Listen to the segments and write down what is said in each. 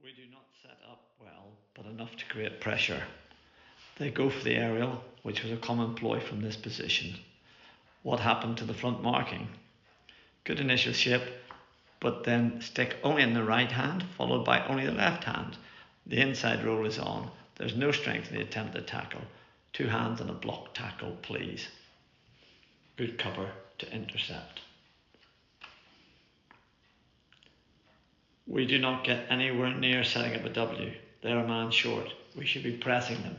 We do not set up well, but enough to create pressure. They go for the aerial, which was a common ploy from this position. What happened to the front marking? Good initial shape, but then stick only in the right hand, followed by only the left hand. The inside roll is on. There's no strength in the attempted tackle. Two hands and a block tackle, please. Good cover to intercept. We do not get anywhere near setting up a W. They're a man short. We should be pressing them.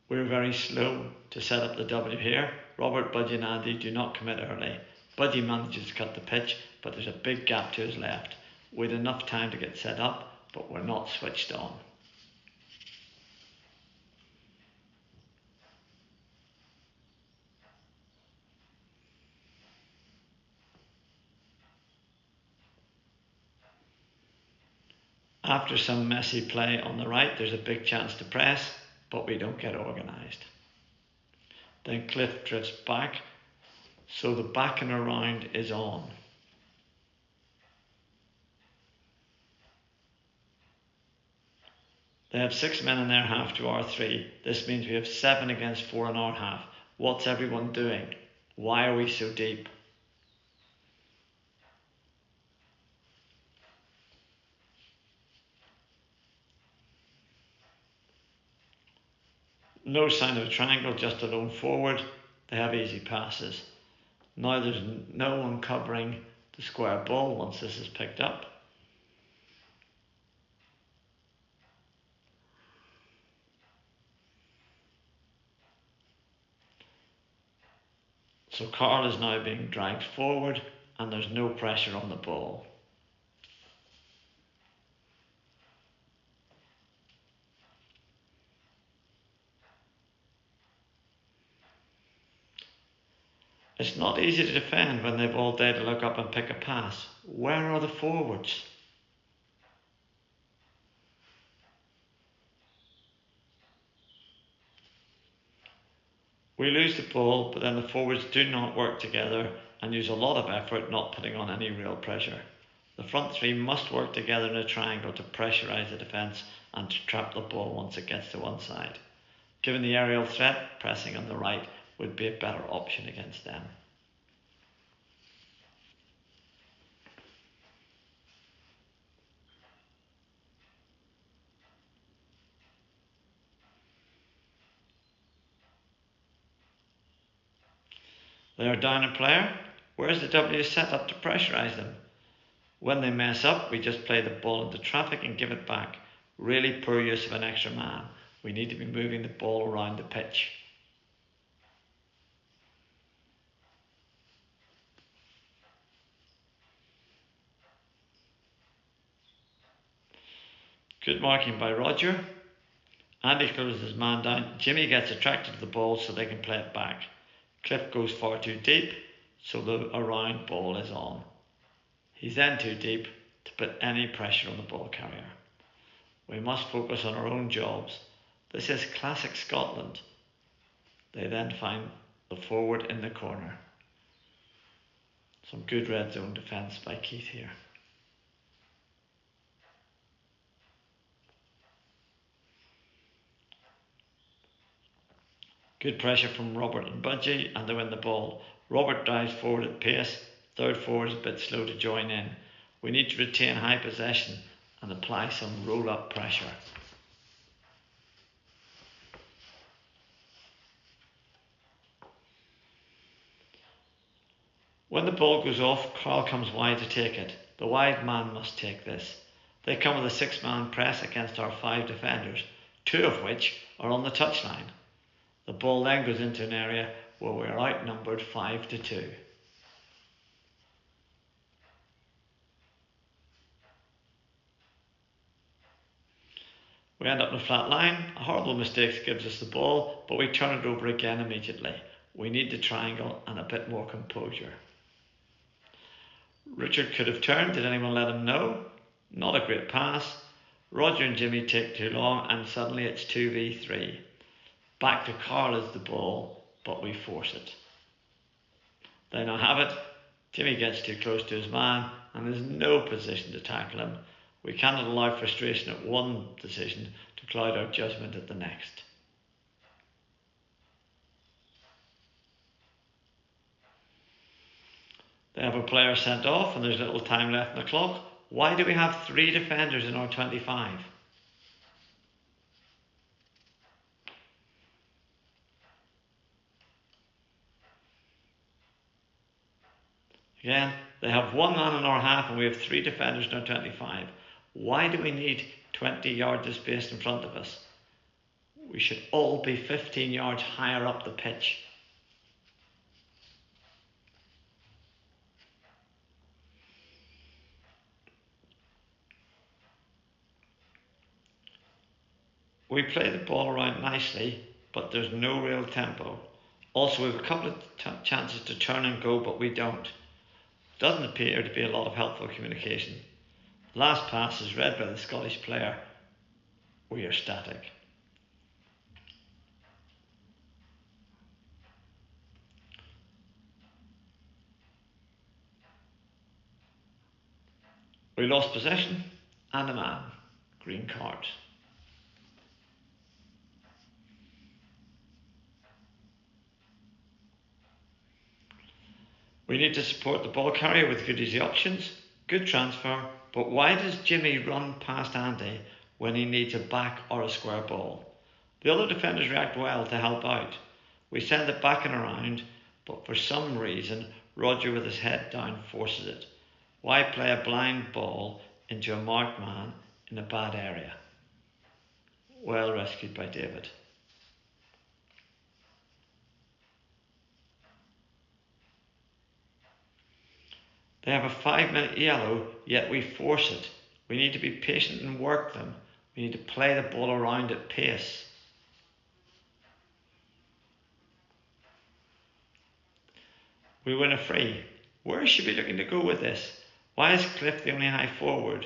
We're very slow to set up the W here. Robert, Budgie and Andy do not commit early. Budgie manages to cut the pitch, but there's a big gap to his left. We had enough time to get set up, but we're not switched on. After some messy play on the right, there's a big chance to press, but we don't get organised. Then Cliff drifts back, so the back and around is on. They have 6 men in their half to our 3. This means we have 7 against 4 in our half. What's everyone doing? Why are we so deep? No sign of a triangle, just a lone forward. They have easy passes. Now there's no one covering the square ball once this is picked up. So Carl is now being dragged forward and there's no pressure on the ball. It's not easy to defend when they've all day to look up and pick a pass. Where are the forwards? We lose the ball, but then the forwards do not work together and use a lot of effort not putting on any real pressure. The front 3 must work together in a triangle to pressurise the defence and to trap the ball once it gets to one side. Given the aerial threat, pressing on the right would be a better option against them. They are down a player. Where's the W set up to pressurise them? When they mess up, we just play the ball into traffic and give it back. Really poor use of an extra man. We need to be moving the ball around the pitch. Good marking by Roger. Andy closes his man down. Jimmy gets attracted to the ball so they can play it back. Cliff goes far too deep, so the around ball is on. He's then too deep to put any pressure on the ball carrier. We must focus on our own jobs. This is classic Scotland. They then find the forward in the corner. Some good red zone defence by Keith here. Good pressure from Robert and Budgie, and they win the ball. Robert drives forward at pace. Third forward is a bit slow to join in. We need to retain high possession and apply some roll-up pressure. When the ball goes off, Carl comes wide to take it. The wide man must take this. They come with a 6-man press against our 5 defenders, 2 of which are on the touchline. The ball then goes into an area where we are outnumbered 5-2. We end up in a flat line. A horrible mistake gives us the ball, but we turn it over again immediately. We need the triangle and a bit more composure. Richard could have turned. Did anyone let him know? Not a great pass. Roger and Jimmy take too long and suddenly it's 2v3. Back to Carl is the ball, but we force it. They now have it. Jimmy gets too close to his man and there's no position to tackle him. We cannot allow frustration at one decision to cloud our judgment at the next. They have a player sent off and there's little time left on the clock. Why do we have 3 defenders in our 25? Again, they have 1 man in our half and we have 3 defenders in our 25. Why do we need 20 yards of space in front of us? We should all be 15 yards higher up the pitch. We play the ball around nicely, but there's no real tempo. Also, we have a couple of chances to turn and go, but we don't. Doesn't appear to be a lot of helpful communication. Last pass is read by the Scottish player. We are static. We lost possession and a man. Green card. We need to support the ball carrier with good easy options. Good transfer, but why does Jimmy run past Andy when he needs a back or a square ball? The other defenders react well to help out. We send it back and around, but for some reason Roger with his head down forces it. Why play a blind ball into a marked man in a bad area? Well rescued by David. They have a 5-minute yellow, yet we force it. We need to be patient and work them. We need to play the ball around at pace. We win a free. Where should we be looking to go with this? Why is Cliff the only high forward?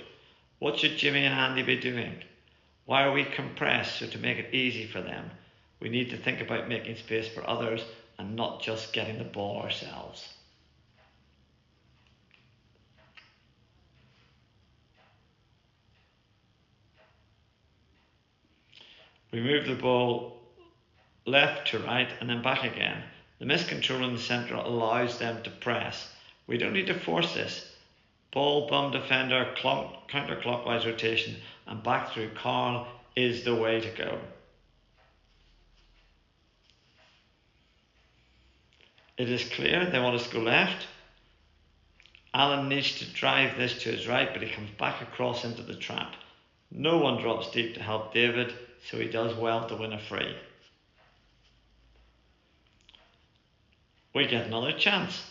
What should Jimmy and Andy be doing? Why are we compressed so to make it easy for them? We need to think about making space for others and not just getting the ball ourselves. We move the ball left to right and then back again. The miscontrol in the centre allows them to press. We don't need to force this. Ball, bum defender, counter-clockwise rotation and back through Carl is the way to go. It is clear they want us to go left. Alan needs to drive this to his right, but he comes back across into the trap. No one drops deep to help David, so he does well to win a free. We get another chance,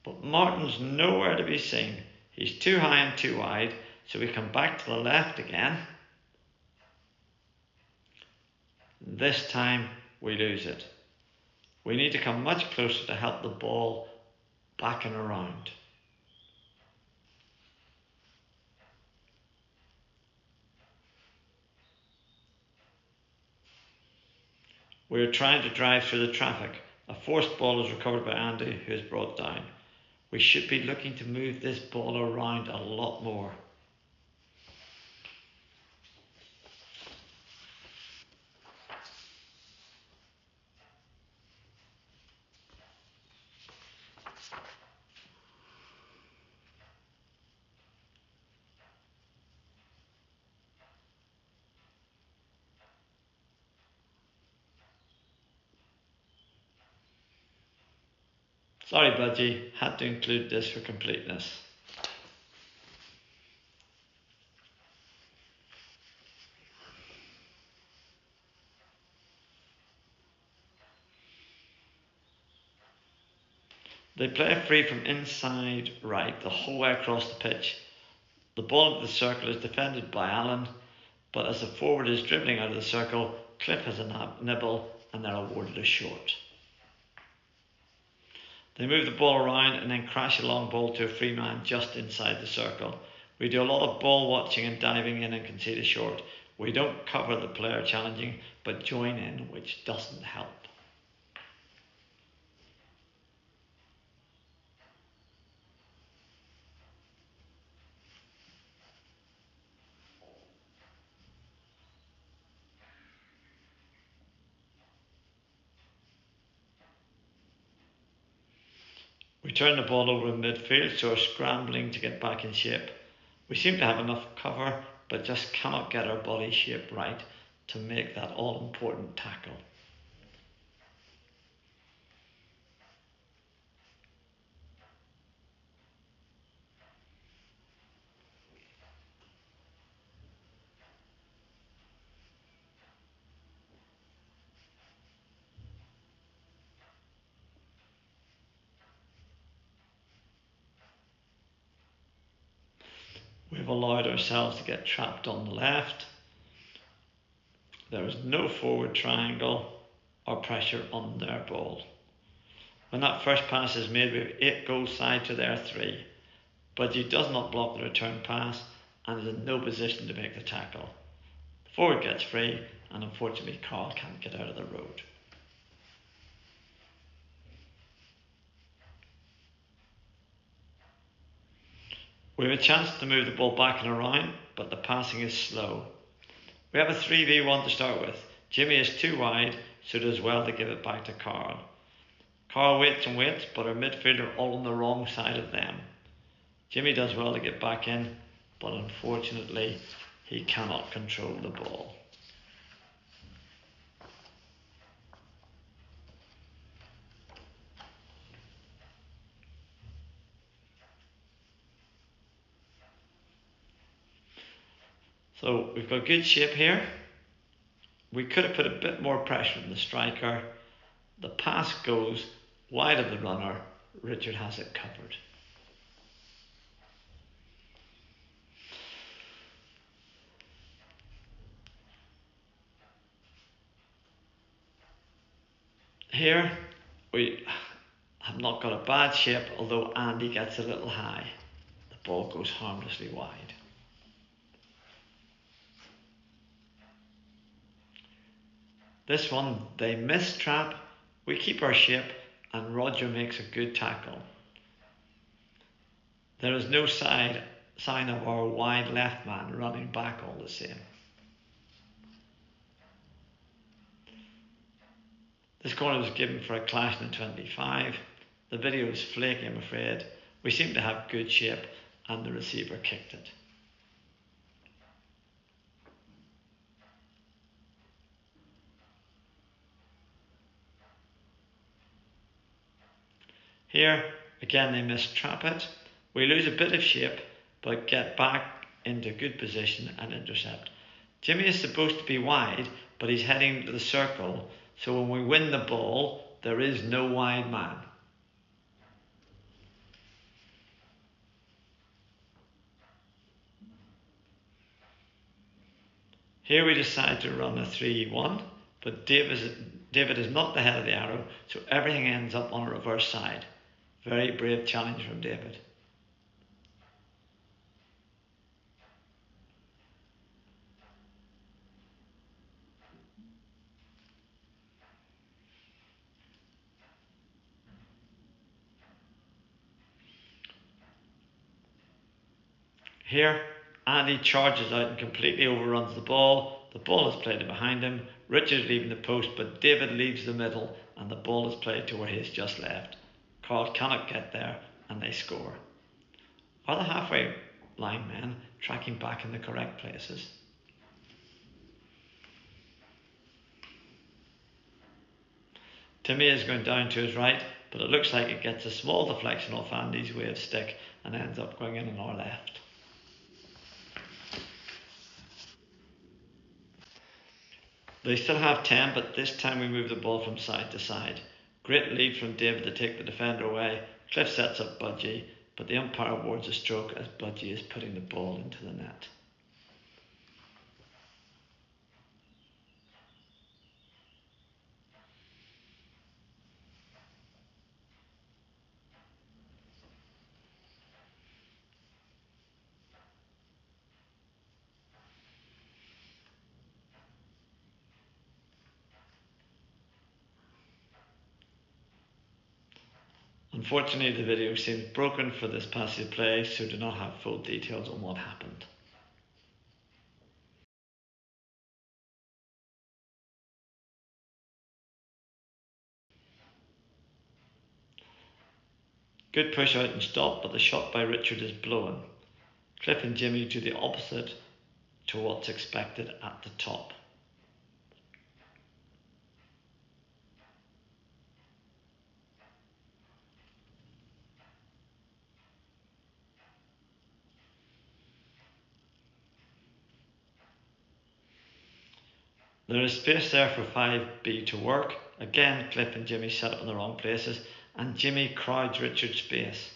but Martin's nowhere to be seen. He's too high and too wide, so we come back to the left again. This time we lose it. We need to come much closer to help the ball back and around. We are trying to drive through the traffic. A forced ball is recovered by Andy, who is brought down. We should be looking to move this ball around a lot more. Sorry Budgie, had to include this for completeness. They play a free from inside right the whole way across the pitch. The ball into the circle is defended by Allen, but as the forward is dribbling out of the circle, Cliff has a nibble and they're awarded a short. They move the ball around and then crash a long ball to a free man just inside the circle. We do a lot of ball watching and diving in and concede a short. We don't cover the player challenging, but join in, which doesn't help. turn the ball over in midfield, so are scrambling to get back in shape. We seem to have enough cover, but just cannot get our body shape right to make that all-important tackle. We've allowed ourselves to get trapped on the left. There is no forward triangle or pressure on their ball. When that first pass is made, we have 8 goal side to their 3. Budgie does not block the return pass and is in no position to make the tackle. The forward gets free, and unfortunately Carl can't get out of the road. We have a chance to move the ball back and around, but the passing is slow. We have a 3v1 to start with. Jimmy is too wide, so does well to give it back to Carl. Carl waits and waits, but our midfielder are all on the wrong side of them. Jimmy does well to get back in, but unfortunately he cannot control the ball. So we've got good shape here. We could have put a bit more pressure on the striker. The pass goes wide of the runner. Richard has it covered. Here we have not got a bad shape, although Andy gets a little high. The ball goes harmlessly wide. This one, they miss trap. We keep our shape and Roger makes a good tackle. There is no sign of our wide left man running back all the same. This corner was given for a clash in 25. The video is flaky, I'm afraid. We seem to have good shape and the receiver kicked it. Here, again they mistrap it. We lose a bit of shape, but get back into good position and intercept. Jimmy is supposed to be wide, but he's heading to the circle, so when we win the ball, there is no wide man. Here we decide to run a 3-1, but David is not the head of the arrow, so everything ends up on a reverse side. Very brave challenge from David. Here, Andy charges out and completely overruns the ball. The ball is played behind him. Richard is leaving the post, but David leaves the middle and the ball is played to where he's just left. Carl cannot get there and they score. Are the halfway line men tracking back in the correct places? Timmy is going down to his right, but it looks like it gets a small deflection off Andy's way of stick and ends up going in on our left. They still have 10, but this time we move the ball from side to side. Great lead from David to take the defender away. Cliff sets up Budgie, but the umpire awards a stroke as Budgie is putting the ball into the net. Unfortunately, the video seems broken for this passage of play, so do not have full details on what happened. Good push out and stop, but the shot by Richard is blown. Cliff and Jimmy do the opposite to what's expected at the top. There is space there for 5B to work. Again, Cliff and Jimmy set up in the wrong places, and Jimmy crowds Richard's space.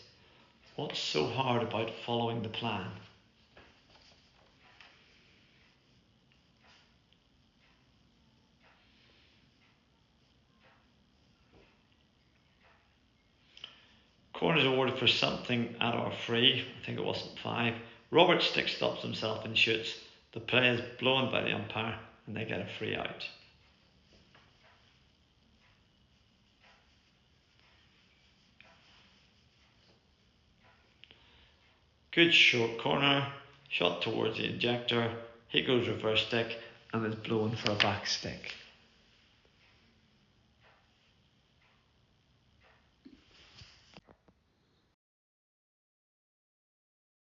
What's so hard about following the plan? Corners awarded for something at our free. I think it wasn't 5. Robert stick stops himself and shoots. The play is blown by the umpire and they get a free out. Good short corner, shot towards the injector. He goes reverse stick and is blown for a back stick.